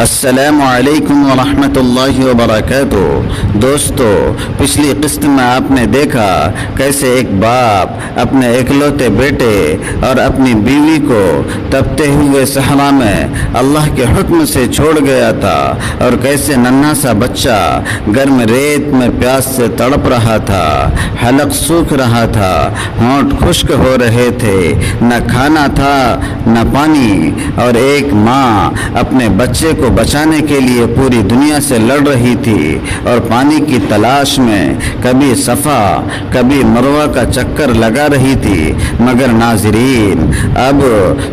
السلام علیکم ورحمۃ اللہ وبرکاتہ۔ دوستو، پچھلی قسط میں آپ نے دیکھا کیسے ایک باپ اپنے اکلوتے بیٹے اور اپنی بیوی کو تپتے ہوئے صحرا میں اللہ کے حکم سے چھوڑ گیا تھا، اور کیسے ننھا سا بچہ گرم ریت میں پیاس سے تڑپ رہا تھا، حلق سوکھ رہا تھا، ہونٹ خشک ہو رہے تھے، نہ کھانا تھا نہ پانی، اور ایک ماں اپنے بچے کو بچانے کے لیے پوری دنیا سے لڑ رہی تھی اور پانی کی تلاش میں کبھی صفا کبھی مروہ کا چکر لگا رہی تھی۔ مگر ناظرین، اب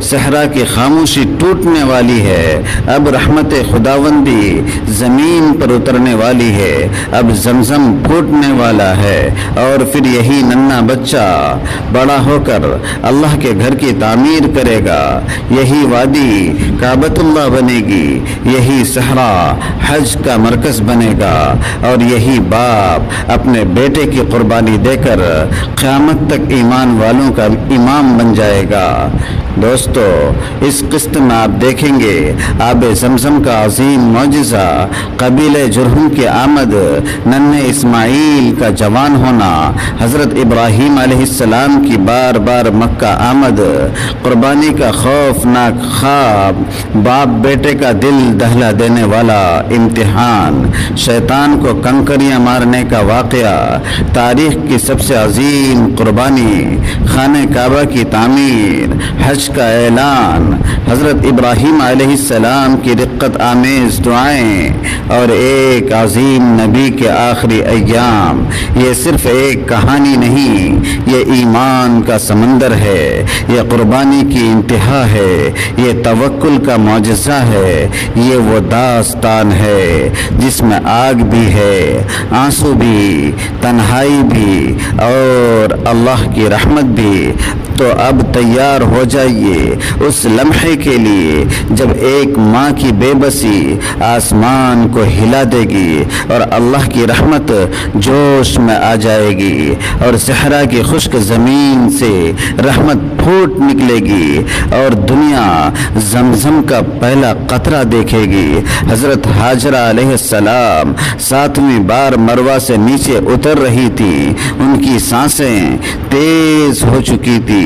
صحرا کی خاموشی ٹوٹنے والی ہے، اب رحمت خداوندی زمین پر اترنے والی ہے، اب زمزم پھوٹنے والا ہے، اور پھر یہی ننھا بچہ بڑا ہو کر اللہ کے گھر کی تعمیر کرے گا، یہی وادی کعبۃ اللہ بنے گی، یہی صحرا حج کا مرکز بنے گا، اور یہی باپ اپنے بیٹے کی قربانی دے کر قیامت تک ایمان والوں کا امام بن جائے گا۔ دوستو، اس قسط میں آپ دیکھیں گے آب زمزم کا عظیم معجزہ، قبیلہ جرہم کی آمد، ننھے اسماعیل کا جوان ہونا، حضرت ابراہیم علیہ السلام کی بار بار مکہ آمد، قربانی کا خوفناک خواب، باپ بیٹے کا دل دہلا دینے والا امتحان، شیطان کو کنکریاں مارنے کا واقعہ، تاریخ کی سب سے عظیم قربانی، خانہ کعبہ کی تعمیر، حج کا اعلان، حضرت ابراہیم علیہ السلام کی رقت آمیز دعائیں، اور ایک عظیم نبی کے آخری ایام۔ یہ صرف ایک کہانی نہیں، یہ ایمان کا سمندر ہے، یہ قربانی کی انتہا ہے، یہ توکل کا معجزہ ہے، یہ وہ داستان ہے جس میں آگ بھی ہے، آنسو بھی، تنہائی بھی، اور اللہ کی رحمت بھی۔ تو اب تیار ہو جائیے اس لمحے کے لیے جب ایک ماں کی بے بسی آسمان کو ہلا دے گی، اور اللہ کی رحمت جوش میں آ جائے گی، اور صحرا کی خشک زمین سے رحمت پھوٹ نکلے گی، اور دنیا زمزم کا پہلا قطرہ دیکھے گی۔ حضرت ہاجرہ علیہ السلام 7ویں بار مروہ سے نیچے اتر رہی تھی، ان کی سانسیں تیز ہو چکی تھی،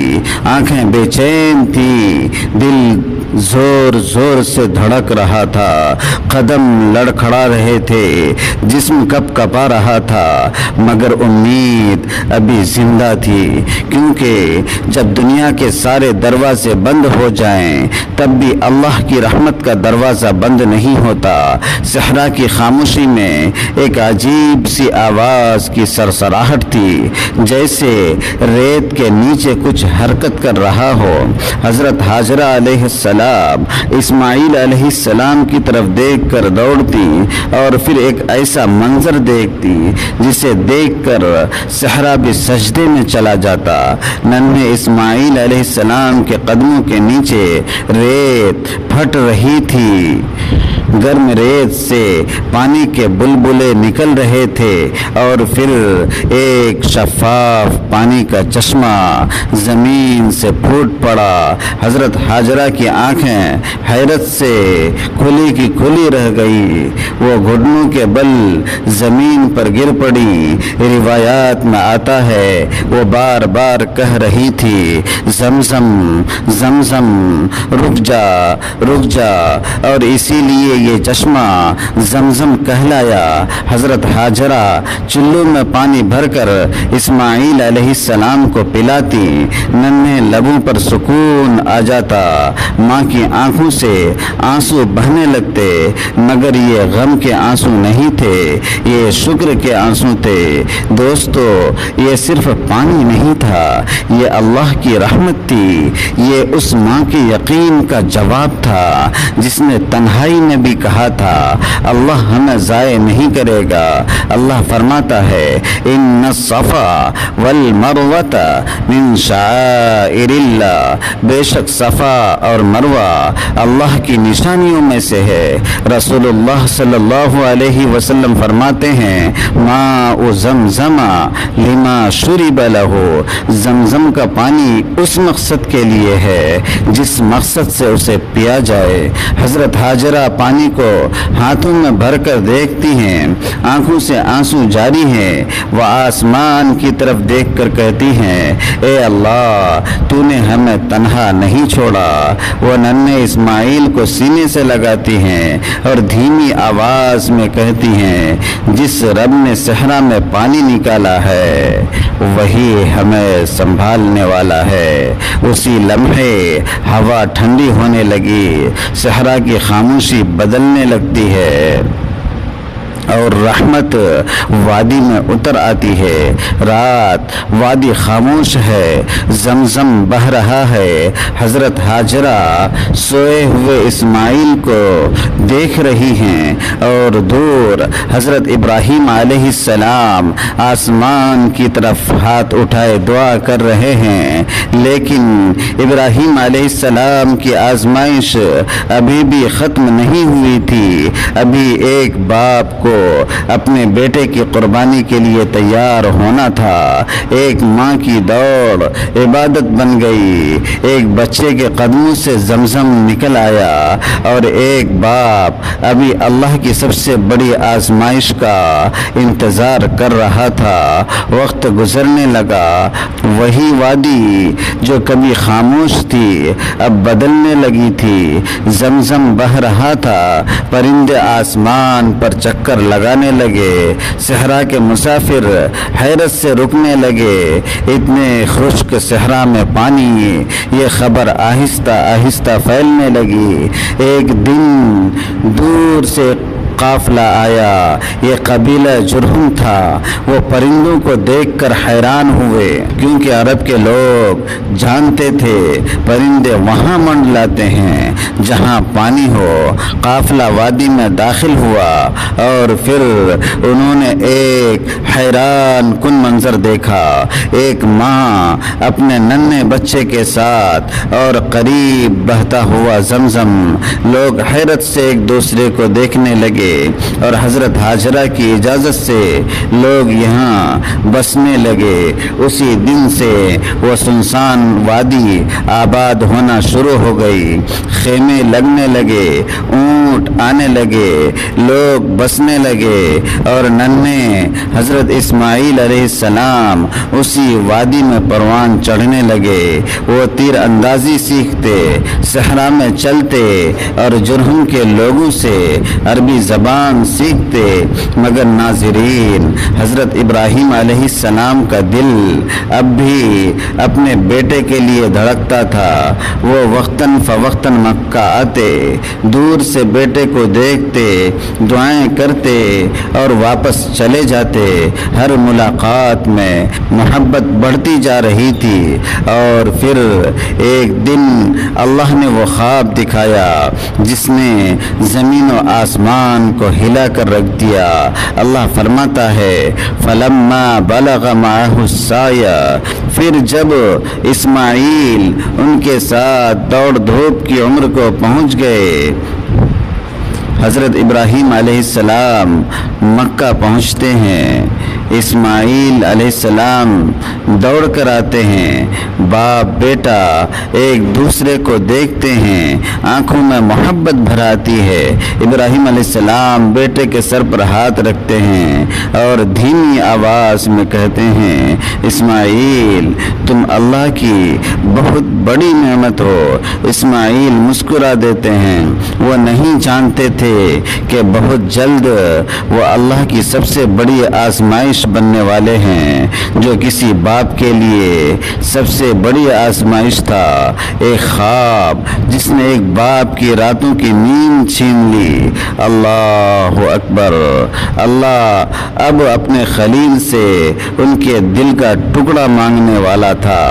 آنکھیں بے چین تھی، دل زور زور سے دھڑک رہا تھا، قدم لڑکھڑا رہے تھے، جسم کپ کپا رہا تھا، مگر امید ابھی زندہ تھی، کیونکہ جب دنیا کے سارے دروازے بند ہو جائیں تب بھی اللہ کی رحمت کا دروازہ بند نہیں ہوتا۔ صحرا کی خاموشی میں ایک عجیب سی آواز کی سرسراہٹ تھی، جیسے ریت کے نیچے کچھ حرکت کر رہا ہو۔ حضرت ہاجرہ علیہ السلام اسماعیل علیہ السلام کی طرف دیکھ کر دوڑتی، اور پھر ایک ایسا منظر دیکھتی جسے دیکھ کر صحرا بھی سجدے میں چلا جاتا۔ ننھے اسماعیل علیہ السلام کے قدموں کے نیچے ریت پھٹ رہی تھی، گرم ریت سے پانی کے بلبلے نکل رہے تھے، اور پھر ایک شفاف پانی کا چشمہ زمین سے پھوٹ پڑا۔ حضرت ہاجرہ کی آنکھیں حیرت سے کھلی کی کھلی رہ گئی، وہ گھٹنوں کے بل زمین پر گر پڑی۔ روایات میں آتا ہے وہ بار بار کہہ رہی تھی، زمزم زمزم، رک جا رک جا، اور اسی لیے یہ چشمہ زمزم کہلایا۔ حضرت ہاجرہ چلو میں پانی بھر کر اسماعیل علیہ السلام کو پلاتی، ننھے لبوں پر سکون آ جاتا، ماں کی آنکھوں سے آنسو بہنے لگتے، مگر یہ غم کے آنسو نہیں تھے، یہ شکر کے آنسو تھے۔ دوستو، یہ صرف پانی نہیں تھا، یہ اللہ کی رحمت تھی، یہ اس ماں کے یقین کا جواب تھا جس نے تنہائی میں بھی کہا تھا اللہ ہمیں ضائع نہیں کرے گا۔ اللہ فرماتا ہے، ان الصفا والمروۃ من شعائر اللہ، بے شک صفا اور مروہ اللہ کی نشانیوں میں سے ہے۔ رسول اللہ صلی اللہ علیہ وسلم فرماتے ہیں، ماء زمزم لما شرب لہ، زمزم کا پانی اس مقصد کے لیے ہے جس مقصد سے اسے پیا جائے۔ حضرت ہاجرہ پانی کو ہاتھوں میں بھر کر دیکھتی ہیں، آنکھوں سے آنسو جاری ہیں۔ وہ آسمان کی طرف دیکھ کر کہتی ہیں، اے اللہ تو نے ہمیں تنہا نہیں چھوڑا۔ وہ ننھے اسماعیل کو سینے سے لگاتی ہیں اور دھیمی آواز میں کہتی ہیں، جس رب نے صحرا میں پانی نکالا ہے وہی ہمیں سنبھالنے والا ہے۔ اسی لمحے ہوا ٹھنڈی ہونے لگی، صحرا کی خاموشی بدلنے لگتی ہے اور رحمت وادی میں اتر آتی ہے۔ رات وادی خاموش ہے، زمزم بہہ رہا ہے۔ حضرت ہاجرہ سوئے ہوئے اسماعیل کو دیکھ رہی ہیں اور دور حضرت ابراہیم علیہ السلام آسمان کی طرف ہاتھ اٹھائے دعا کر رہے ہیں، لیکن ابراہیم علیہ السلام کی آزمائش ابھی بھی ختم نہیں ہوئی تھی۔ ابھی ایک باپ کو اپنے بیٹے کی قربانی کے لیے تیار ہونا تھا۔ ایک ماں کی دوڑ عبادت بن گئی۔ ایک بچے کے قدموں سے زمزم نکل آیا اور ایک باپ ابھی اللہ کی سب سے بڑی آزمائش کا انتظار کر رہا تھا۔ وقت گزرنے لگا، وہی وادی جو کبھی خاموش تھی اب بدلنے لگی تھی۔ زمزم بہہ رہا تھا، پرندے آسمان پر چکر لگانے لگے، صحرا کے مسافر حیرت سے رکنے لگے۔ اتنے خشک صحرا میں پانی، یہ خبر آہستہ آہستہ پھیلنے لگی۔ ایک دن دور سے قافلہ آیا، یہ قبیلہ جرہم تھا۔ وہ پرندوں کو دیکھ کر حیران ہوئے، کیونکہ عرب کے لوگ جانتے تھے پرندے وہاں منڈلاتے ہیں جہاں پانی ہو۔ قافلہ وادی میں داخل ہوا اور پھر انہوں نے ایک حیران کن منظر دیکھا۔ ایک ماں اپنے ننھے بچے کے ساتھ اور قریب بہتا ہوا زمزم۔ لوگ حیرت سے ایک دوسرے کو دیکھنے لگے اور حضرت ہاجرہ کی اجازت سے لوگ یہاں بسنے لگے۔ اسی دن سے وہ سنسان وادی آباد ہونا شروع ہو گئی۔ خیمے لگنے لگے، اونٹ آنے لگے، لوگ بسنے لگے اور ننھے حضرت اسماعیل علیہ السلام اسی وادی میں پروان چڑھنے لگے۔ وہ تیر اندازی سیکھتے، صحرا میں چلتے اور جرہم کے لوگوں سے عربی زبان سیکھتے، مگر ناظرین حضرت ابراہیم علیہ السلام کا دل اب بھی اپنے بیٹے کے لیے دھڑکتا تھا۔ وہ وقتاً فوقتاً مکہ آتے، دور سے بیٹے کو دیکھتے، دعائیں کرتے اور واپس چلے جاتے۔ ہر ملاقات میں محبت بڑھتی جا رہی تھی اور پھر ایک دن اللہ نے وہ خواب دکھایا جس نے زمین و آسمان کو ہلا کر رکھ دیا۔ اللہ فرماتا ہے، فَلَمَّا بَلَغَ مَعَهُ السَّعْيَ، پھر جب اسماعیل ان کے ساتھ دوڑ دھوپ کی عمر کو پہنچ گئے، حضرت ابراہیم علیہ السلام مکہ پہنچتے ہیں۔ اسماعیل علیہ السلام دوڑ کر آتے ہیں۔ باپ بیٹا ایک دوسرے کو دیکھتے ہیں، آنکھوں میں محبت بھر آتی ہے۔ ابراہیم علیہ السلام بیٹے کے سر پر ہاتھ رکھتے ہیں اور دھیمی آواز میں کہتے ہیں، اسماعیل تم اللہ کی بہت بڑی نعمت ہو۔ اسماعیل مسکرا دیتے ہیں، وہ نہیں جانتے تھے کہ بہت جلد وہ اللہ کی سب سے بڑی آزمائش بننے والے ہیں، جو کسی باپ کے لیے سب سے بڑی آزمائش تھا۔ ایک خواب جس نے ایک باپ کی راتوں کی نیند چھین لی۔ اللہ اکبر! اللہ اب اپنے خلیل سے ان کے دل کا ٹکڑا مانگنے والا تھا۔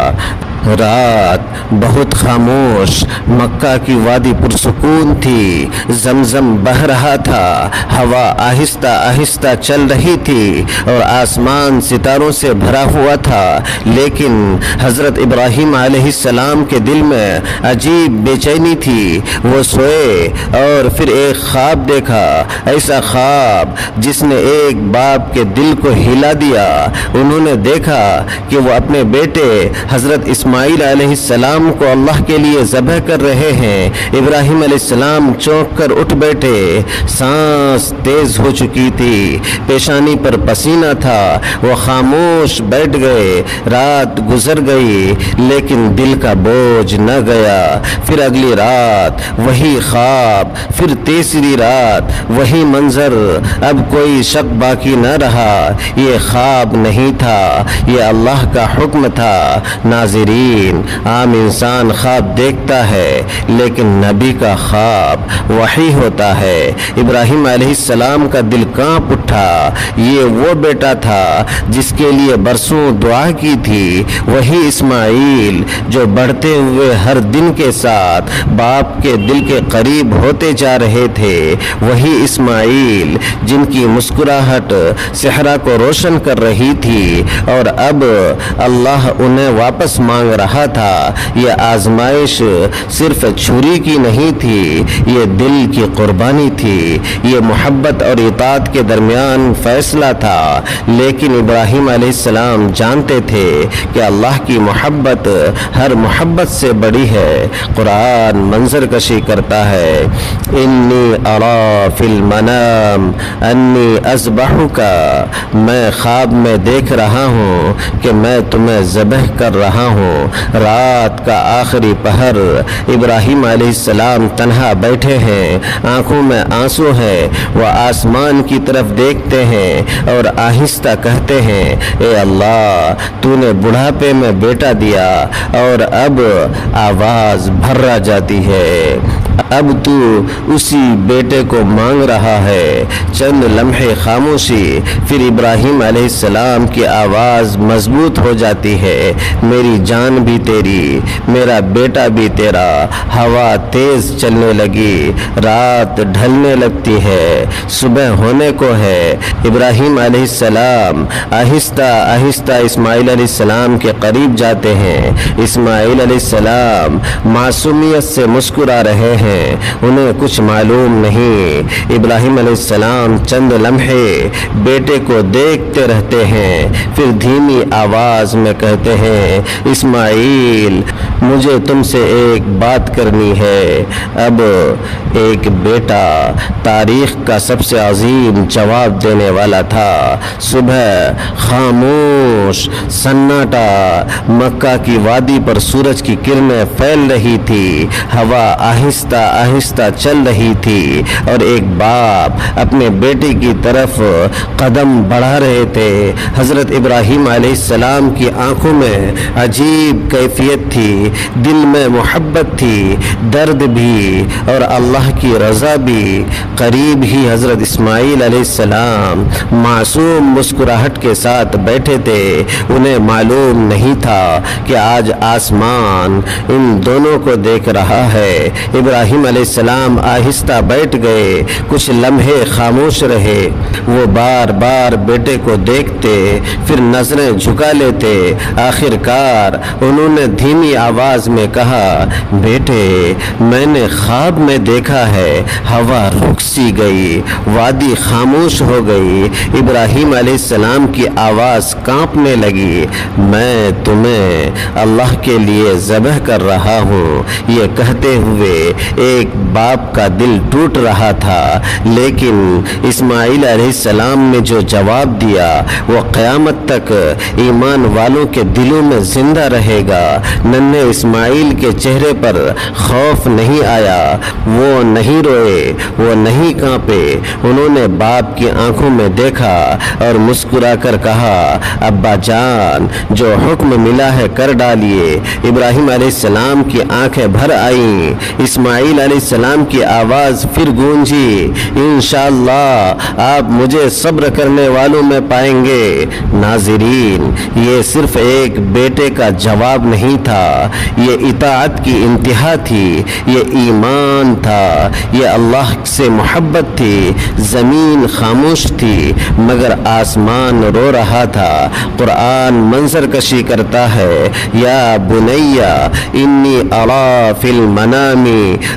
رات بہت خاموش، مکہ کی وادی پرسکون تھی، زمزم بہہ رہا تھا، ہوا آہستہ آہستہ چل رہی تھی اور آسمان ستاروں سے بھرا ہوا تھا، لیکن حضرت ابراہیم علیہ السلام کے دل میں عجیب بے چینی تھی۔ وہ سوئے اور پھر ایک خواب دیکھا، ایسا خواب جس نے ایک باپ کے دل کو ہلا دیا۔ انہوں نے دیکھا کہ وہ اپنے بیٹے حضرت اسماعیل اسماعیل علیہ السلام کو اللہ کے لیے ذبح کر رہے ہیں۔ ابراہیم علیہ السلام چونک کر اٹھ بیٹھے، سانس تیز ہو چکی تھی، پیشانی پر پسینہ تھا، وہ خاموش بیٹھ گئے۔ رات گزر گئی لیکن دل کا بوجھ نہ گیا۔ پھر اگلی رات وہی خواب، پھر تیسری رات وہی منظر۔ اب کوئی شک باقی نہ رہا، یہ خواب نہیں تھا، یہ اللہ کا حکم تھا۔ ناظرین، عام انسان خواب دیکھتا ہے لیکن نبی کا خواب وحی ہوتا ہے۔ ابراہیم علیہ السلام کا دل کانپ اٹھا۔ یہ وہ بیٹا تھا جس کے لیے برسوں دعا کی تھی، وہی اسماعیل جو بڑھتے ہوئے ہر دن کے ساتھ باپ کے دل کے قریب ہوتے جا رہے تھے، وہی اسماعیل جن کی مسکراہٹ صحرا کو روشن کر رہی تھی، اور اب اللہ انہیں واپس مانگ رہا تھا۔ یہ آزمائش صرف چھری کی نہیں تھی، یہ دل کی قربانی تھی، یہ محبت اور اطاعت کے درمیان فیصلہ تھا۔ لیکن ابراہیم علیہ السلام جانتے تھے کہ اللہ کی محبت ہر محبت سے بڑی ہے۔ قرآن منظر کشی کرتا ہے، انی اری فی المنام انی اذبحک، میں خواب میں دیکھ رہا ہوں کہ میں تمہیں ذبح کر رہا ہوں۔ رات کا آخری پہر، ابراہیم علیہ السلام تنہا بیٹھے ہیں، آنکھوں میں آنسو ہے، وہ آسمان کی طرف دیکھتے ہیں اور آہستہ کہتے ہیں، اے اللہ، تو نے بڑھاپے میں بیٹا دیا اور اب آواز بھرا جاتی ہے، اب تو اسی بیٹے کو مانگ رہا ہے۔ چند لمحے خاموشی، پھر ابراہیم علیہ السلام کی آواز مضبوط ہو جاتی ہے، میری جان بھی تیری، میرا بیٹا بھی تیرا۔ ہوا تیز چلنے لگی، رات ڈھلنے لگتی ہے، صبح ہونے کو ہے۔ ابراہیم علیہ السلام آہستہ آہستہ اسماعیل علیہ السلام کے قریب جاتے ہیں۔ اسماعیل علیہ السلام معصومیت سے مسکرا رہے ہیں، انہیں کچھ معلوم نہیں۔ ابراہیم علیہ السلام چند لمحے بیٹے کو دیکھتے رہتے ہیں، پھر دھیمی آواز میں کہتے ہیں، اسماعیل، مجھے تم سے ایک بات کرنی ہے۔ اب ایک بیٹا تاریخ کا سب سے عظیم جواب دینے والا تھا۔ صبح خاموش سناٹا، مکہ کی وادی پر سورج کی کرنیں پھیل رہی تھی، ہوا آہستہ آہستہ چل رہی تھی، اور ایک باپ اپنے بیٹے کی طرف قدم بڑھا رہے تھے۔ حضرت ابراہیم علیہ السلام کی آنکھوں میں عجیب کیفیت تھی، دل میں محبت تھی، درد بھی اور اللہ کی رضا بھی۔ قریب ہی حضرت اسماعیل علیہ السلام معصوم مسکراہٹ کے ساتھ بیٹھے تھے۔ انہیں معلوم نہیں تھا کہ آج آسمان ان دونوں کو دیکھ رہا ہے۔ ابراہیم علیہ السلام آہستہ بیٹھ گئے، کچھ لمحے خاموش رہے، وہ بار بار بیٹے کو دیکھتے، پھر نظریں جھکا لیتے۔ آخر کار انہوں نے دھیمی آواز میں کہا، بیٹے، میں نے خواب میں دیکھا ہے۔ ہوا رک سی گئی، وادی خاموش ہو گئی، ابراہیم علیہ السلام کی آواز کانپنے لگی، میں تمہیں اللہ کے لیے ذبح کر رہا ہوں۔ یہ کہتے ہوئے ایک باپ کا دل ٹوٹ رہا تھا، لیکن اسماعیل علیہ السلام نے جو جواب دیا وہ قیامت تک ایمان والوں کے دلوں میں زندہ رہے گا۔ ننھے اسماعیل کے چہرے پر خوف نہیں آیا، وہ نہیں روئے، وہ نہیں کانپے، انہوں نے باپ کی آنکھوں میں دیکھا اور مسکرا کر کہا، ابا جان، جو حکم ملا ہے کر ڈالیے۔ ابراہیم علیہ السلام کی آنکھیں بھر آئیں، اسماعیل علیہ السلام کی آواز پھر گونجی، انشاءاللہ آپ مجھے صبر کرنے والوں میں پائیں گے۔ ناظرین، یہ صرف ایک بیٹے کا جواب نہیں تھا، یہ اطاعت کی انتہا تھی، یہ ایمان تھا، یہ اللہ سے محبت تھی۔ زمین خاموش تھی مگر آسمان رو رہا تھا۔ قرآن منظر کشی کرتا ہے، یا بنیا انی اری فی المنام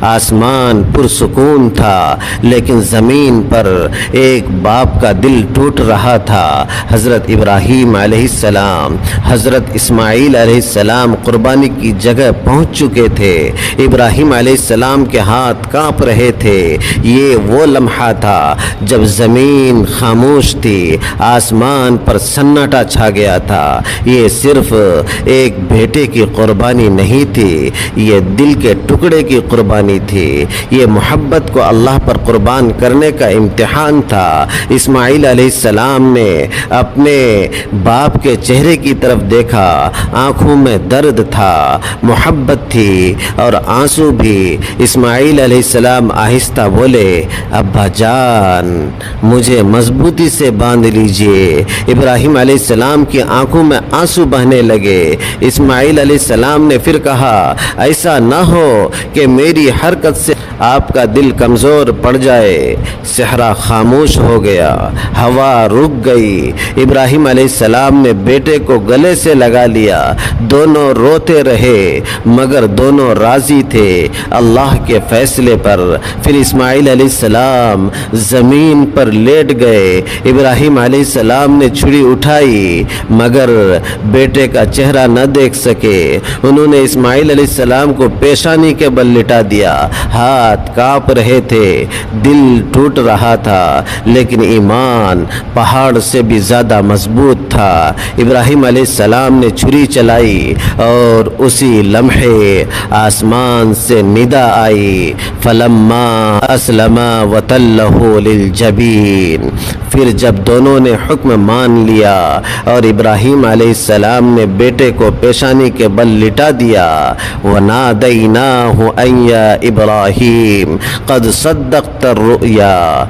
آسمان پرسکون تھا، لیکن زمین پر ایک باپ کا دل ٹوٹ رہا تھا۔ حضرت ابراہیم علیہ السلام، حضرت اسماعیل علیہ السلام قربانی کی جگہ پہنچ چکے تھے۔ ابراہیم علیہ السلام کے ہاتھ کانپ رہے تھے۔ یہ وہ لمحہ تھا جب زمین خاموش تھی، آسمان پر سناٹا چھا گیا تھا۔ یہ صرف ایک بیٹے کی قربانی نہیں تھی، یہ دل کے ٹکڑے کی قربانی تھی۔ یہ محبت کو اللہ پر قربان کرنے کا امتحان تھا۔ اسماعیل علیہ السلام نے اپنے باپ کے چہرے کی طرف دیکھا، آنکھوں میں درد تھا، محبت تھی اور آنسو بھی۔ اسماعیل علیہ السلام آہستہ بولے، ابا جان مجھے مضبوطی سے باندھ لیجئے۔ ابراہیم علیہ السلام کی آنکھوں میں آنسو بہنے لگے۔ اسماعیل علیہ السلام نے پھر کہا، ایسا نہ ہو کہ میری حرکت سے آپ کا دل کمزور پڑ جائے۔ صحرا خاموش ہو گیا، ہوا رک گئی۔ ابراہیم علیہ السلام نے بیٹے کو گلے سے لگا لیا۔ دونوں روتے رہے مگر دونوں راضی تھے اللہ کے فیصلے پر۔ پھر اسماعیل علیہ السلام زمین پر لیٹ گئے۔ ابراہیم علیہ السلام نے چھری اٹھائی مگر بیٹے کا چہرہ نہ دیکھ سکے۔ انہوں نے اسماعیل علیہ السلام کو پیشانی کے بل لٹا دیا۔ ہاتھ کانپ رہے تھے، دل ٹوٹ رہا تھا، لیکن ایمان پہاڑ سے بھی زیادہ مضبوط تھا۔ ابراہیم علیہ السلام نے چھری چلائی اور اسی لمحے آسمان سے ندا آئی، فلما اسلما وتلہ للجبین۔ پھر جب دونوں نے حکم مان لیا اور ابراہیم علیہ السلام نے بیٹے کو پیشانی کے بل لٹا دیا، وَنَادَيْنَاهُ أَن يَا إِبْرَاهِيمُ قَدْ صَدَّقْتَ الرُّؤْيَا۔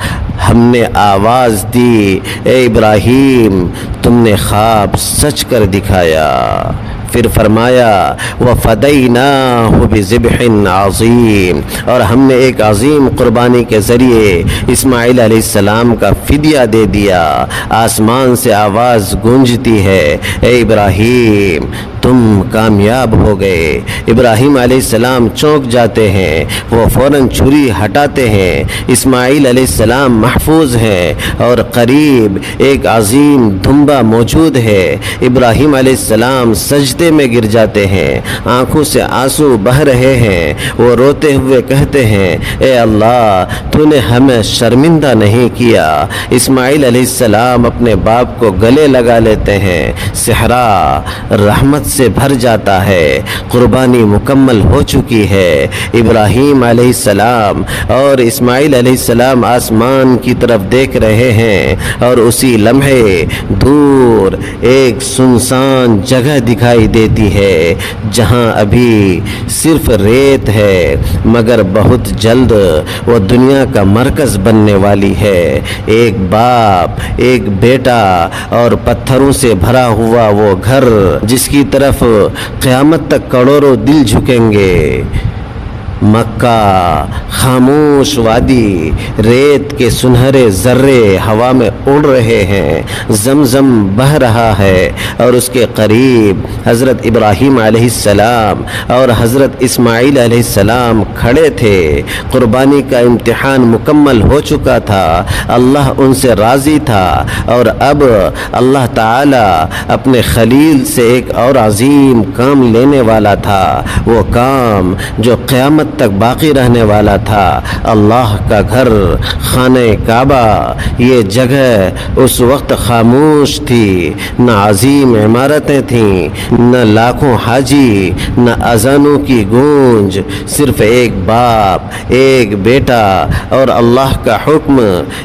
ہم نے آواز دی، اے ابراہیم تم نے خواب سچ کر دکھایا۔ پھر فرمایا، وَفَدَيْنَاهُ بِذِبْحٍ عَظِيمٍ، اور ہم نے ایک عظیم قربانی کے ذریعے اسماعیل علیہ السلام کا فدیہ دے دیا۔ آسمان سے آواز گونجتی ہے، اے ابراہیم تم کامیاب ہو گئے۔ ابراہیم علیہ السلام چونک جاتے ہیں، وہ فوراً چھری ہٹاتے ہیں۔ اسماعیل علیہ السلام محفوظ ہیں اور قریب ایک عظیم دھمبا موجود ہے۔ ابراہیم علیہ السلام سجدے میں گر جاتے ہیں، آنکھوں سے آنسو بہہ رہے ہیں۔ وہ روتے ہوئے کہتے ہیں، اے اللہ تو نے ہمیں شرمندہ نہیں کیا۔ اسماعیل علیہ السلام اپنے باپ کو گلے لگا لیتے ہیں۔ صحرا رحمت سے بھر جاتا ہے، قربانی مکمل ہو چکی ہے۔ ابراہیم علیہ السلام اور اسماعیل علیہ السلام آسمان کی طرف دیکھ رہے ہیں اور اسی لمحے دور ایک سنسان جگہ دکھائی دیتی ہے جہاں ابھی صرف ریت ہے، مگر بہت جلد وہ دنیا کا مرکز بننے والی ہے۔ ایک باپ، ایک بیٹا اور پتھروں سے بھرا ہوا وہ گھر جس کی طرف قیامت تک کروڑوں دل جھکیں گے۔ مکہ خاموش وادی، ریت کے سنہرے ذرے ہوا میں اڑ رہے ہیں، زمزم بہہ رہا ہے اور اس کے قریب حضرت ابراہیم علیہ السلام اور حضرت اسماعیل علیہ السلام کھڑے تھے۔ قربانی کا امتحان مکمل ہو چکا تھا، اللہ ان سے راضی تھا اور اب اللہ تعالی اپنے خلیل سے ایک اور عظیم کام لینے والا تھا، وہ کام جو قیامت تک باقی رہنے والا تھا، اللہ کا گھر خانہ کعبہ۔ یہ جگہ اس وقت خاموش تھی، نہ عظیم عمارتیں تھیں، نہ لاکھوں حاجی، نہ اذانوں کی گونج، صرف ایک باپ، ایک بیٹا اور اللہ کا حکم۔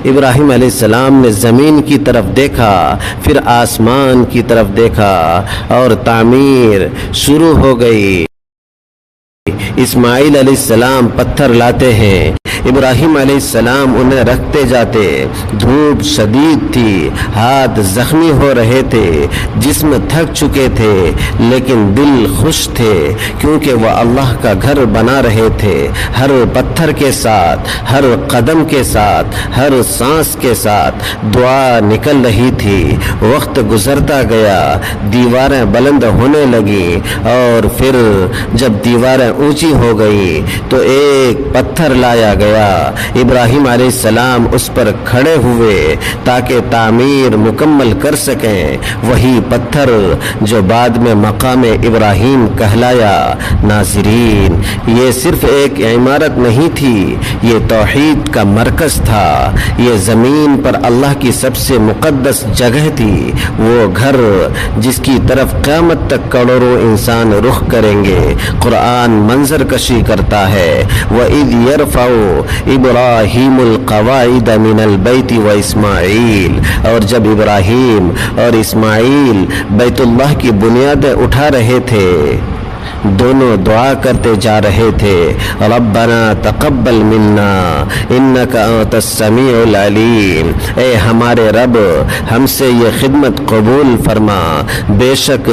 ابراہیم علیہ السلام نے زمین کی طرف دیکھا، پھر آسمان کی طرف دیکھا اور تعمیر شروع ہو گئی۔ اسماعیل علیہ السلام پتھر لاتے ہیں، ابراہیم علیہ السلام انہیں رکھتے جاتے۔ دھوپ شدید تھی، ہاتھ زخمی ہو رہے تھے، جسم تھک چکے تھے، لیکن دل خوش تھے کیونکہ وہ اللہ کا گھر بنا رہے تھے۔ ہر پتھر کے ساتھ، ہر قدم کے ساتھ، ہر سانس کے ساتھ دعا نکل رہی تھی۔ وقت گزرتا گیا، دیواریں بلند ہونے لگی، اور پھر جب دیواریں اونچی ہو گئی تو ایک پتھر لایا گیا۔ ابراہیم علیہ السلام اس پر کھڑے ہوئے تاکہ تعمیر مکمل کر سکیں۔ وہی پتھر جو بعد میں مقام ابراہیم کہلایا۔ ناظرین، یہ صرف ایک عمارت نہیں تھی، یہ توحید کا مرکز تھا۔ یہ زمین پر اللہ کی سب سے مقدس جگہ تھی، وہ گھر جس کی طرف قیامت تک کروڑوں انسان رخ کریں گے۔ قرآن منظر کشی کرتا ہے، وَإِذْ يَرْفَعُ إِبْرَاهِيمُ الْقَوَاعِدَ مِنَ الْبَيْتِ وَإِسْمَاعِيلُ، اور جب ابراہیم اور اسماعیل بیت اللہ کی بنیادیں اٹھا رہے تھے، دونوں دعا کرتے جا رہے تھے، ربنا تقبل منا انک انت السمیع العلیم، اے ہمارے رب ہم سے یہ خدمت قبول فرما، بے شک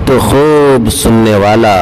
تو خوب سننے والا،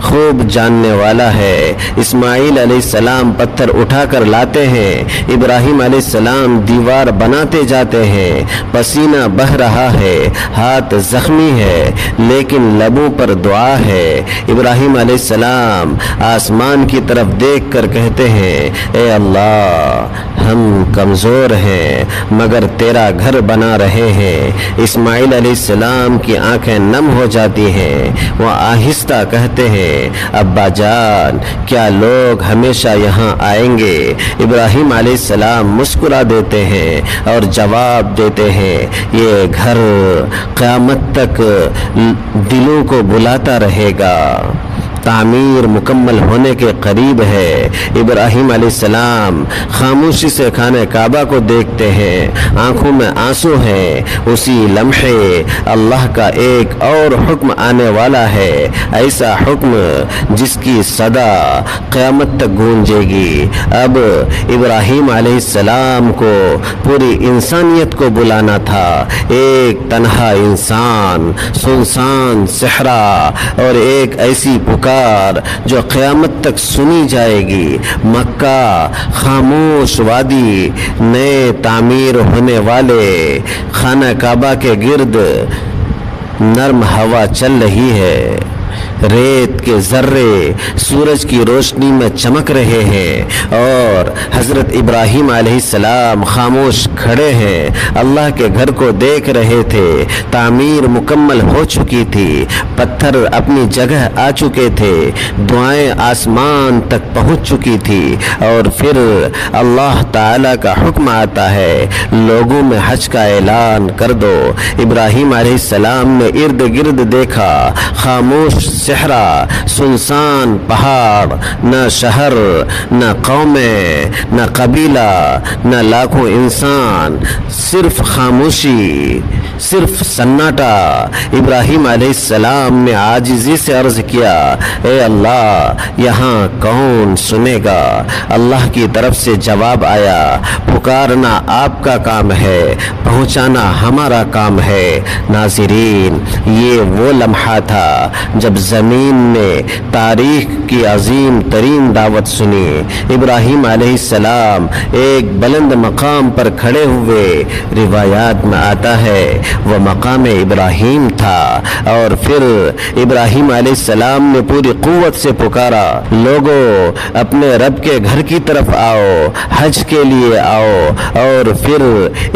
خوب جاننے والا ہے۔ اسماعیل علیہ السلام پتھر اٹھا کر لاتے ہیں، ابراہیم علیہ السلام دیوار بناتے جاتے ہیں، پسینہ بہہ رہا ہے، ہاتھ زخمی ہے، لیکن لبوں پر دعا ہے۔ ابراہیم علیہ السلام آسمان کی طرف دیکھ کر کہتے ہیں، اے اللہ ہم کمزور ہیں مگر تیرا گھر بنا رہے ہیں۔ اسماعیل علیہ السلام کی آنکھیں نم ہو جاتی ہیں، وہ آہستہ کہتے ہیں، ابا جان کیا لوگ ہمیشہ یہاں آئیں گے؟ ابراہیم علیہ السلام مسکرا دیتے ہیں اور جواب دیتے ہیں، یہ گھر قیامت تک دلوں کو بلاتا رہے گا، تعمیر مکمل ہونے کے قریب ہے۔ ابراہیم علیہ السلام خاموشی سے خانہ کعبہ کو دیکھتے ہیں، آنکھوں میں آنسو ہیں۔ اسی لمحے اللہ کا ایک اور حکم آنے والا ہے، ایسا حکم جس کی صدا قیامت تک گونجے گی۔ اب ابراہیم علیہ السلام کو پوری انسانیت کو بلانا تھا، ایک تنہا انسان، سنسان صحرا، اور ایک ایسی پکار جو قیامت تک سنی جائے گی۔ مکہ خاموش وادی، نئے تعمیر ہونے والے خانہ کعبہ کے گرد نرم ہوا چل رہی ہے، ریت کے ذرے سورج کی روشنی میں چمک رہے ہیں، اور حضرت ابراہیم علیہ السلام خاموش کھڑے ہیں، اللہ کے گھر کو دیکھ رہے تھے۔ تعمیر مکمل ہو چکی تھی، پتھر اپنی جگہ آ چکے تھے، دعائیں آسمان تک پہنچ چکی تھی، اور پھر اللہ تعالی کا حکم آتا ہے، لوگوں میں حج کا اعلان کر دو۔ ابراہیم علیہ السلام نے ارد گرد دیکھا، خاموش صحرا، سنسان پہاڑ، نہ شہر، نہ قومیں، نہ قبیلہ، نہ لاکھوں انسان، صرف خاموشی، صرف سناٹا۔ ابراہیم علیہ السلام نے عاجزی سے عرض کیا، اے اللہ یہاں کون سنے گا؟ اللہ کی طرف سے جواب آیا، پکارنا آپ کا کام ہے، پہنچانا ہمارا کام ہے۔ ناظرین، یہ وہ لمحہ تھا جب زمین نے تاریخ کی عظیم ترین دعوت سنی۔ ابراہیم علیہ السلام ایک بلند مقام پر کھڑے ہوئے، روایات میں آتا ہے وہ مقام ابراہیم تھا، اور پھر ابراہیم علیہ السلام نے پوری قوت سے پکارا، لوگوں اپنے رب کے گھر کی طرف آؤ، حج کے لیے آؤ، اور پھر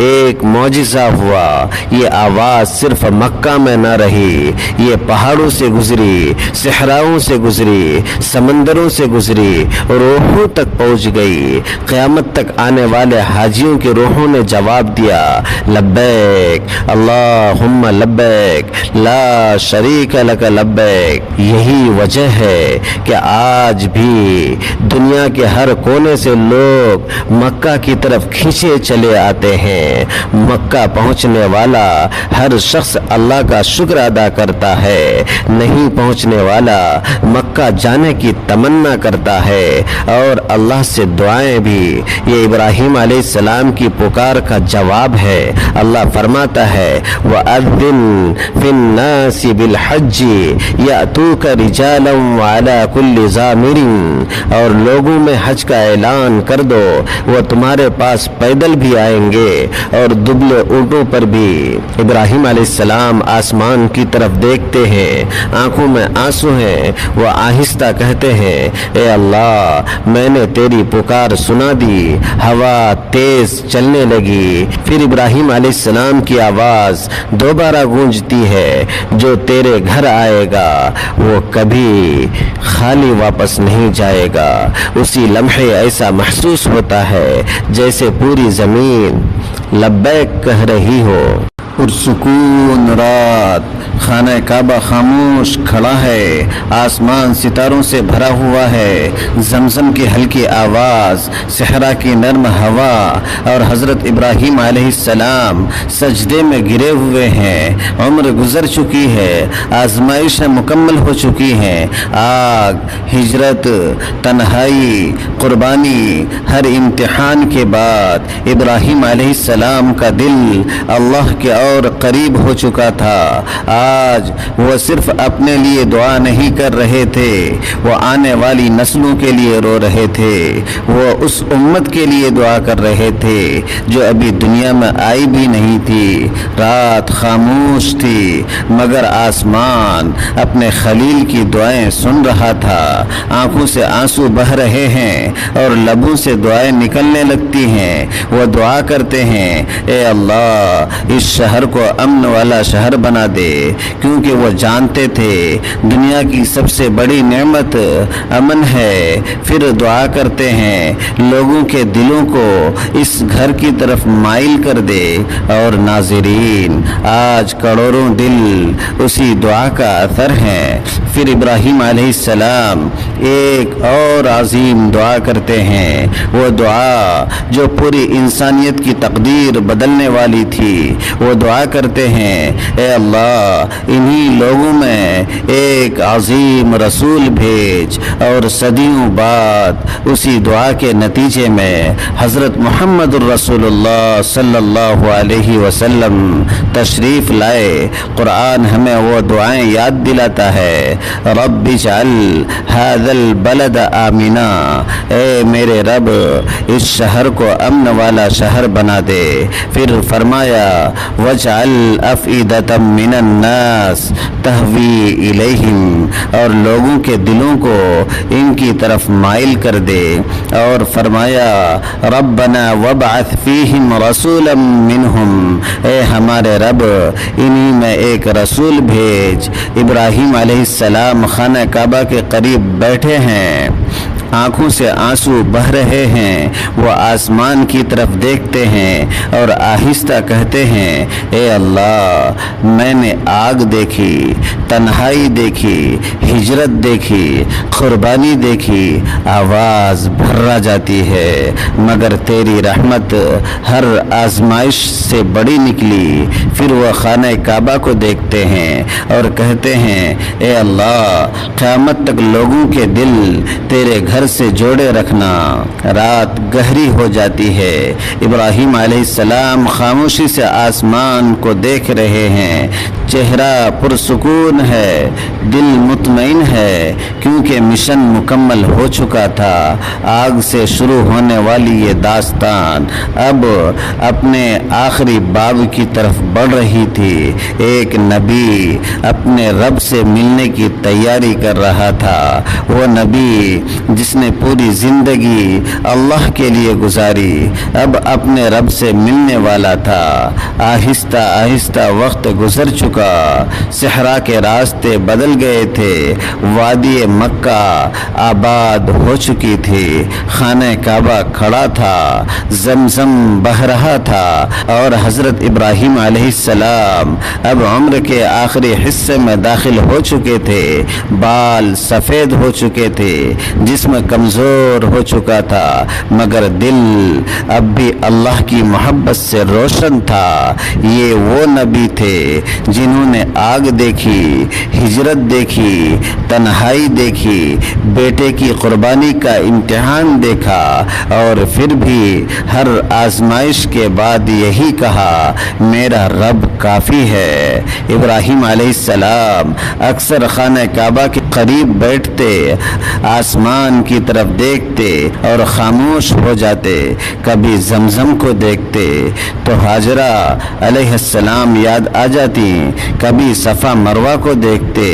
ایک معجزہ ہوا۔ یہ آواز صرف مکہ میں نہ رہی، یہ پہاڑوں سے گزری، صحراؤں سے گزری، سمندروں سے گزری، روحوں تک پہنچ گئی۔ قیامت تک آنے والے حاجیوں کی روحوں نے جواب دیا، لبیک اللہم لبیک لا شریک لک لبیک۔ یہی وجہ ہے کہ آج بھی دنیا کے ہر کونے سے لوگ مکہ کی طرف کھینچے چلے آتے ہیں۔ مکہ پہنچنے والا ہر شخص اللہ کا شکر ادا کرتا ہے، نہیں پہنچنے بیچنے والا مکہ جانے کی تمنا کرتا ہے اور اللہ سے دعائیں بھی، یہ ابراہیم علیہ السلام کی پکار کا جواب ہے۔ اللہ فرماتا ہے وَأَذِّن فِي النَّاسِ بِالْحَجِّ يَأْتُوكَ رِجَالًا وَعَلَى كُلِّ ضَامِرٍ، اور لوگوں میں حج کا اعلان کر دو، وہ تمہارے پاس پیدل بھی آئیں گے اور دبلے اونٹوں پر بھی۔ ابراہیم علیہ السلام آسمان کی طرف دیکھتے ہیں، آنکھوں میں آنسو ہیں، وہ آہستہ کہتے ہیں اے اللہ میں نے تیری پکار سنا دی۔ ہوا تیز چلنے لگی، پھر ابراہیم علیہ السلام کی آواز دوبارہ گونجتی ہے جو تیرے گھر آئے گا وہ کبھی خالی واپس نہیں جائے گا۔ اسی لمحے ایسا محسوس ہوتا ہے جیسے پوری زمین لبیک کہہ رہی ہو۔ پرسکون رات، خانہ کعبہ خاموش کھڑا ہے، آسمان ستاروں سے بھرا ہوا ہے، زمزم کی ہلکی آواز، صحرا کی نرم ہوا، اور حضرت ابراہیم علیہ السلام سجدے میں گرے ہوئے ہیں۔ عمر گزر چکی ہے، آزمائشیں مکمل ہو چکی ہیں، آگ، ہجرت، تنہائی، قربانی، ہر امتحان کے بعد ابراہیم علیہ السلام کا دل اللہ کے اور قریب ہو چکا تھا۔ آج وہ صرف اپنے لیے دعا نہیں کر رہے تھے، وہ آنے والی نسلوں کے لیے رو رہے تھے، وہ اس امت کے لیے دعا کر رہے تھے جو ابھی دنیا میں آئی بھی نہیں تھی۔ رات خاموش تھی مگر آسمان اپنے خلیل کی دعائیں سن رہا تھا۔ آنکھوں سے آنسو بہہ رہے ہیں اور لبوں سے دعائیں نکلنے لگتی ہیں۔ وہ دعا کرتے ہیں اے اللہ اس شہر کو امن والا شہر بنا دے، کیونکہ وہ جانتے تھے دنیا کی سب سے بڑی نعمت امن ہے۔ پھر دعا کرتے ہیں لوگوں کے دلوں کو اس گھر کی طرف مائل کر دے۔ اور ناظرین آج کروڑوں دل اسی دعا کا اثر ہیں۔ پھر ابراہیم علیہ السلام ایک اور عظیم دعا کرتے ہیں، وہ دعا جو پوری انسانیت کی تقدیر بدلنے والی تھی۔ وہ دعا کرتے ہیں اے اللہ انہی لوگوں میں ایک عظیم رسول بھیج۔ اور صدیوں بعد اسی دعا کے نتیجے میں حضرت محمد الرسول اللہ صلی اللہ علیہ وسلم تشریف لائے۔ قرآن ہمیں وہ دعائیں یاد دلاتا ہے، رب اجعل ھذا البلد آمنا، اے میرے رب اس شہر کو امن والا شہر بنا دے۔ پھر فرمایا وَاجْعَلْ أَفْئِدَةً مِّنَ النَّاسِ تَهْوِي إِلَيْهِمْ، اور لوگوں کے دلوں کو ان کی طرف مائل کر دے۔ اور فرمایا رَبَّنَا وَابْعَثْ فِيهِمْ رَسُولًا مِّنْهُمْ، اے ہمارے رب انہی میں ایک رسول بھیج۔ ابراہیم علیہ السلام خانہ کعبہ کے قریب بیٹھے ہیں، آنکھوں سے آنسو بہہ رہے ہیں، وہ آسمان کی طرف دیکھتے ہیں اور آہستہ کہتے ہیں اے اللہ میں نے آگ دیکھی، تنہائی دیکھی، ہجرت دیکھی، قربانی دیکھی، آواز بھرا جاتی ہے، مگر تیری رحمت ہر آزمائش سے بڑی نکلی۔ پھر وہ خانہ کعبہ کو دیکھتے ہیں اور کہتے ہیں اے اللہ قیامت تک لوگوں کے دل تیرے گھر سے جوڑے رکھنا۔ رات گہری ہو جاتی ہے، ابراہیم علیہ السلام خاموشی سے آسمان کو دیکھ رہے ہیں، چہرہ پرسکون ہے، دل مطمئن ہے، کیونکہ مشن مکمل ہو چکا تھا۔ آگ سے شروع ہونے والی یہ داستان اب اپنے آخری باب کی طرف بڑھ رہی تھی۔ ایک نبی اپنے رب سے ملنے کی تیاری کر رہا تھا، وہ نبی جس نے پوری زندگی اللہ کے لیے گزاری اب اپنے رب سے ملنے والا تھا۔ آہستہ آہستہ وقت گزر چکا، صحرا کے راستے بدل گئے تھے، وادی مکہ آباد ہو چکی تھی، خانہ کعبہ کھڑا تھا، زمزم بہہ رہا تھا، اور حضرت ابراہیم علیہ السلام اب عمر کے آخری حصے میں داخل ہو چکے تھے، بال سفید ہو چکے تھے، جسم کمزور ہو چکا تھا، مگر دل اب بھی اللہ کی محبت سے روشن تھا۔ یہ وہ نبی تھے جن انہوں نے آگ دیکھی، ہجرت دیکھی، تنہائی دیکھی، بیٹے کی قربانی کا امتحان دیکھا، اور پھر بھی ہر آزمائش کے بعد یہی کہا میرا رب کافی ہے۔ ابراہیم علیہ السلام اکثر خانہ کعبہ کے قریب بیٹھتے، آسمان کی طرف دیکھتے اور خاموش ہو جاتے۔ کبھی زمزم کو دیکھتے تو ہاجرہ علیہ السلام یاد آ جاتی، کبھی صفا مروہ کو دیکھتے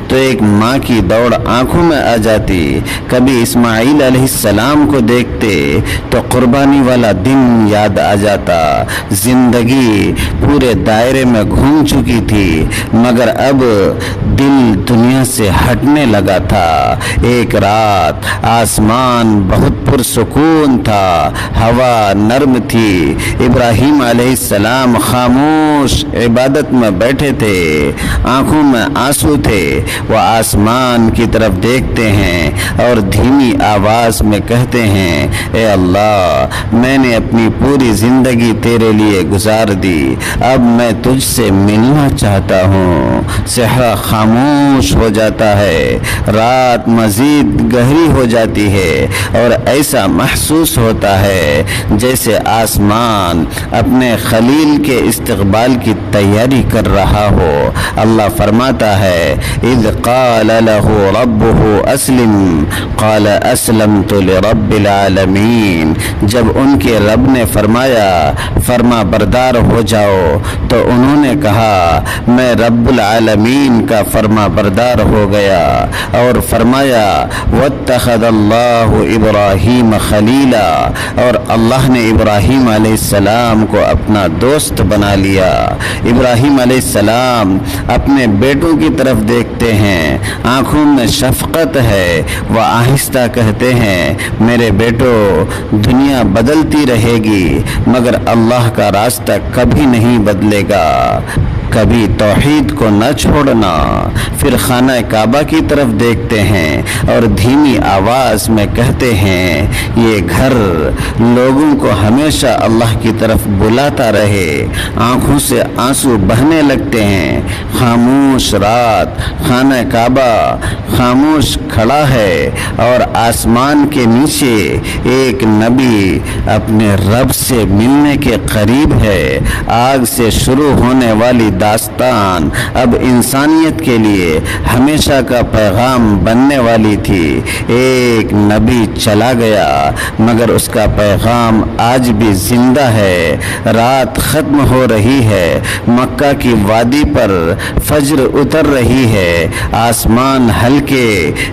تو ایک ماں کی دوڑ آنکھوں میں آ جاتی، کبھی اسماعیل علیہ السلام کو دیکھتے تو قربانی والا دن یاد آ جاتا۔ زندگی پورے دائرے میں گھوم چکی تھی، مگر اب دل دنیا سے ہٹنے لگا تھا۔ ایک رات آسمان بہت پرسکون تھا، ہوا نرم تھی، ابراہیم علیہ السلام خاموش عبادت میں بیٹھے تھے، آنکھوں میں آنسو تھے۔ وہ آسمان کی طرف دیکھتے ہیں اور دھیمی آواز میں کہتے ہیں، اے اللہ، میں نے اپنی پوری زندگی تیرے لیے گزار دی، اب میں تجھ سے ملنا چاہتا ہوں۔ صحرا خاموش ہو جاتا ہے، رات مزید گہری ہو جاتی ہے اور ایسا محسوس ہوتا ہے جیسے آسمان اپنے خلیل کے استقبال کی تیاری کر رہا ہو۔ اللہ فرماتا ہے، اذ قال له ربه اسلم قال اسلمت لرب العالمین۔ جب ان کے رب نے فرمایا فرما بردار ہو جاؤ تو انہوں نے کہا میں رب العالمین کا فرما بردار ہو گیا، اور فرمایا واتخذ اللہ ابراہیم خلیلا، اور اللہ نے ابراہیم علیہ السلام کو اپنا دوست بنا لیا۔ ابراہیم علیہ السلام اپنے بیٹوں کی طرف دیکھتے ہیں، آنکھوں میں شفقت ہے، وہ آہستہ کہتے ہیں میرے بیٹو، دنیا بدلتی رہے گی مگر اللہ کا راستہ کبھی نہیں بدلے گا، کبھی توحید کو نہ چھوڑنا۔ پھر خانہ کعبہ کی طرف دیکھتے ہیں اور دھیمی آواز میں کہتے ہیں یہ گھر لوگوں کو ہمیشہ اللہ کی طرف بلاتا رہے۔ آنکھوں سے آنسو بہنے لگتے ہیں۔ خاموش رات، خانہ کعبہ خاموش کھڑا ہے اور آسمان کے نیچے ایک نبی اپنے رب سے ملنے کے قریب ہے۔ آگ سے شروع ہونے والی داستان اب انسانیت کے لیے ہمیشہ کا پیغام بننے والی تھی۔ ایک نبی چلا گیا مگر اس کا پیغام آج بھی زندہ ہے۔ رات ختم ہو رہی ہے، مکہ کی وادی پر فجر اتر رہی ہے، آسمان ہلکے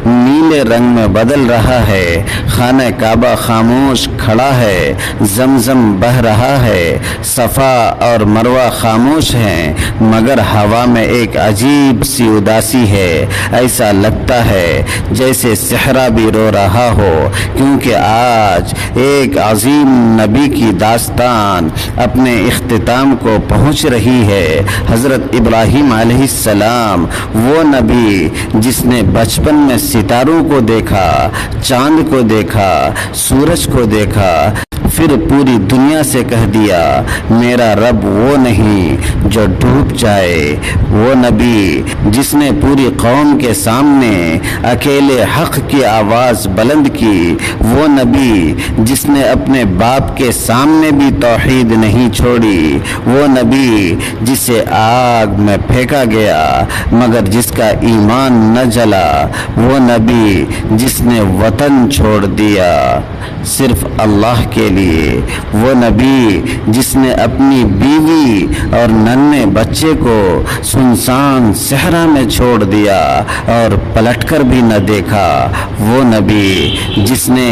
نیلے رنگ میں بدل رہا ہے، خانہ کعبہ خاموش کھڑا ہے، زمزم بہہ رہا ہے، صفا اور مروہ خاموش ہیں، مگر ہوا میں ایک عجیب سی اداسی ہے۔ ایسا لگتا ہے جیسے صحرا بھی رو رہا ہو، کیونکہ آج ایک عظیم نبی کی داستان اپنے اختتام کو پہنچ رہی ہے۔ حضرت ابراہیم علیہ السلام وہ نبی جس نے بچپن میں ستاروں کو دیکھا، چاند کو دیکھا، سورج کو دیکھا، پھر پوری دنیا سے کہہ دیا میرا رب وہ نہیں جو ڈوب جائے۔ وہ نبی جس نے پوری قوم کے سامنے اکیلے حق کی آواز بلند کی، وہ نبی جس نے اپنے باپ کے سامنے بھی توحید نہیں چھوڑی، وہ نبی جسے آگ میں پھینکا گیا مگر جس کا ایمان نہ جلا، وہ نبی جس نے وطن چھوڑ دیا صرف اللہ کے لیے، وہ نبی جس نے اپنی بیوی اور ننھے بچے کو سنسان صحرا میں چھوڑ دیا اور پلٹ کر بھی نہ دیکھا، وہ نبی جس نے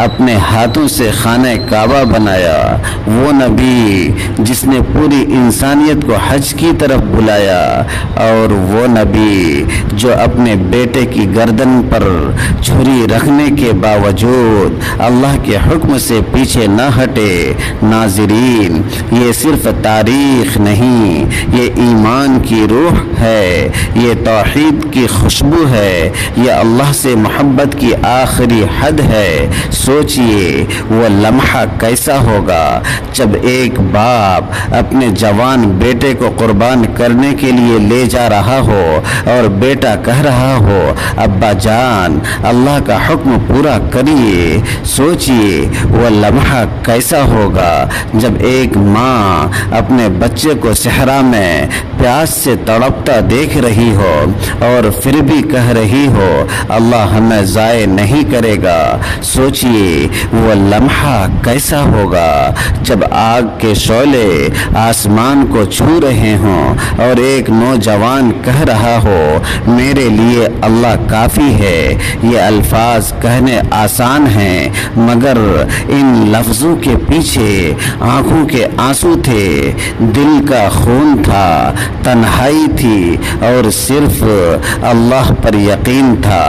اپنے ہاتھوں سے خانہ کعبہ بنایا، وہ نبی جس نے پوری انسانیت کو حج کی طرف بلایا، اور وہ نبی جو اپنے بیٹے کی گردن پر چھری رکھنے کے باوجود اللہ کے حکم سے پیچھے نہ ہٹے۔ ناظرین، یہ صرف تاریخ نہیں، یہ ایمان کی روح ہے، یہ توحید کی خوشبو ہے، یہ اللہ سے محبت کی آخری حد ہے۔ سوچئے وہ لمحہ کیسا ہوگا جب ایک باپ اپنے جوان بیٹے کو قربان کرنے کے لیے لے جا رہا ہو اور بیٹا کہہ رہا ہو، ابا جان اللہ کا حکم پورا کریے۔ سوچئے وہ لمحہ کیسا ہوگا جب ایک ماں اپنے بچے کو صحرا میں پیاس سے تڑپتا دیکھ رہی ہو اور پھر بھی کہہ رہی ہو اللہ ہمیں ضائع نہیں کرے گا۔ سوچئے وہ لمحہ کیسا ہوگا جب آگ کے شعلے آسمان کو چھو رہے ہوں اور ایک نوجوان کہہ رہا ہو میرے لیے اللہ کافی ہے۔ یہ الفاظ کہنے آسان ہیں مگر ان لفظوں کے پیچھے آنکھوں کے آنسو تھے، دل کا خون تھا، تنہائی تھی اور صرف اللہ پر یقین تھا۔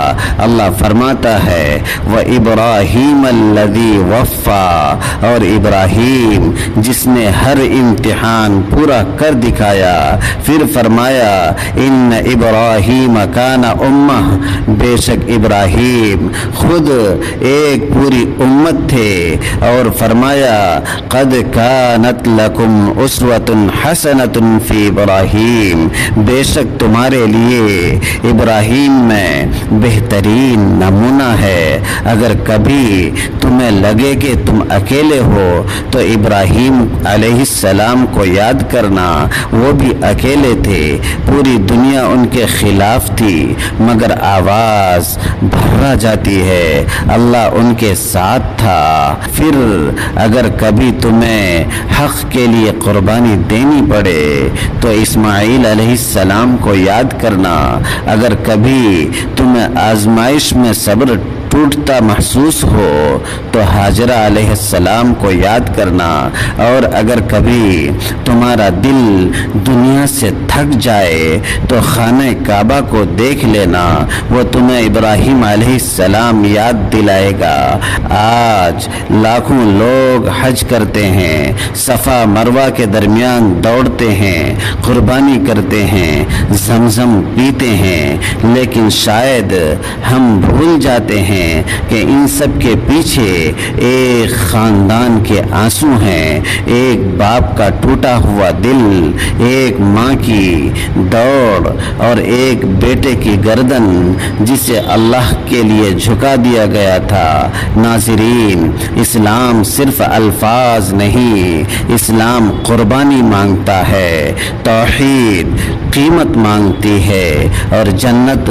اللہ فرماتا ہے وَإِبْرَاهِيمَ الَّذِي وَفَّى، اور ابراہیم جس نے ہر امتحان پورا کر دکھایا۔ پھر فرمایا ان ابراہیم کان امہ، بے شک ابراہیم خود ایک پوری امت تھے، اور فرمایا قد کانت لکم اسوۃ حسنۃ فی ابراہیم، بے شک تمہارے لیے ابراہیم میں بہترین نمونہ ہے۔ اگر کبھی تمہیں لگے کہ تم اکیلے ہو تو ابراہیم علیہ السلام کو یاد کرنا، وہ بھی اکیلے تھے، پوری دنیا ان کے خلاف تھی مگر آواز بھرا جاتی ہے اللہ ان کے ساتھ تھا۔ پھر اگر کبھی تمہیں حق کے لیے قربانی دینی پڑے تو اسماعیل علیہ السلام کو یاد کرنا، اگر کبھی تمہیں آزمائش میں صبر ٹوٹتا محسوس ہو تو ہاجرہ علیہ السلام کو یاد کرنا، اور اگر کبھی تمہارا دل دنیا سے تھک جائے تو خانہ کعبہ کو دیکھ لینا، وہ تمہیں ابراہیم علیہ السلام یاد دلائے گا۔ آج لاکھوں لوگ حج کرتے ہیں، صفا مروہ کے درمیان دوڑتے ہیں، قربانی کرتے ہیں، زمزم پیتے ہیں، لیکن شاید ہم بھول جاتے ہیں کہ ان سب کے پیچھے ایک خاندان کے آنسو ہیں، ایک باپ کا ٹوٹا ہوا دل، ایک ماں کی دوڑ اور ایک بیٹے کی گردن جسے اللہ کے لیے جھکا دیا گیا تھا۔ ناظرین، اسلام صرف الفاظ نہیں، اسلام قربانی مانگتا ہے، توحید قیمت مانگتی ہے، اور جنت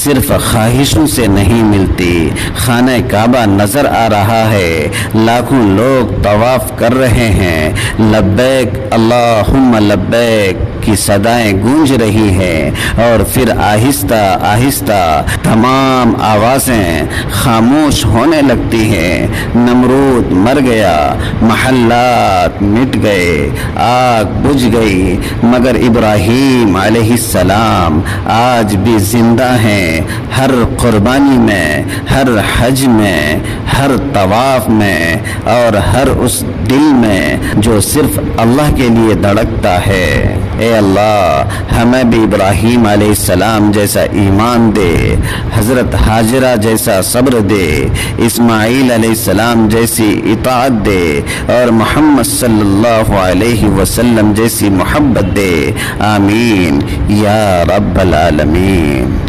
صرف خواہشوں سے نہیں ملتی۔ خانہ کعبہ نظر آ رہا ہے، لاکھوں لوگ طواف کر رہے ہیں، لبیک اللہم لبیک کی صدائیں گونج رہی ہیں، اور پھر آہستہ آہستہ تمام آوازیں خاموش ہونے لگتی ہیں۔ نمرود مر گیا، محلات مٹ گئے، آگ بجھ گئی، مگر ابراہیم علیہ السلام آج بھی زندہ ہیں، ہر قربانی میں، ہر حج میں، ہر طواف میں، اور ہر اس دل میں جو صرف اللہ کے لیے دھڑکتا ہے۔ اے اللہ، ہمیں بھی ابراہیم علیہ السلام جیسا ایمان دے، حضرت ہاجرہ جیسا صبر دے، اسماعیل علیہ السلام جیسی اطاعت دے، اور محمد صلی اللہ علیہ وسلم جیسی محبت دے۔ آمین یا رب العالمین۔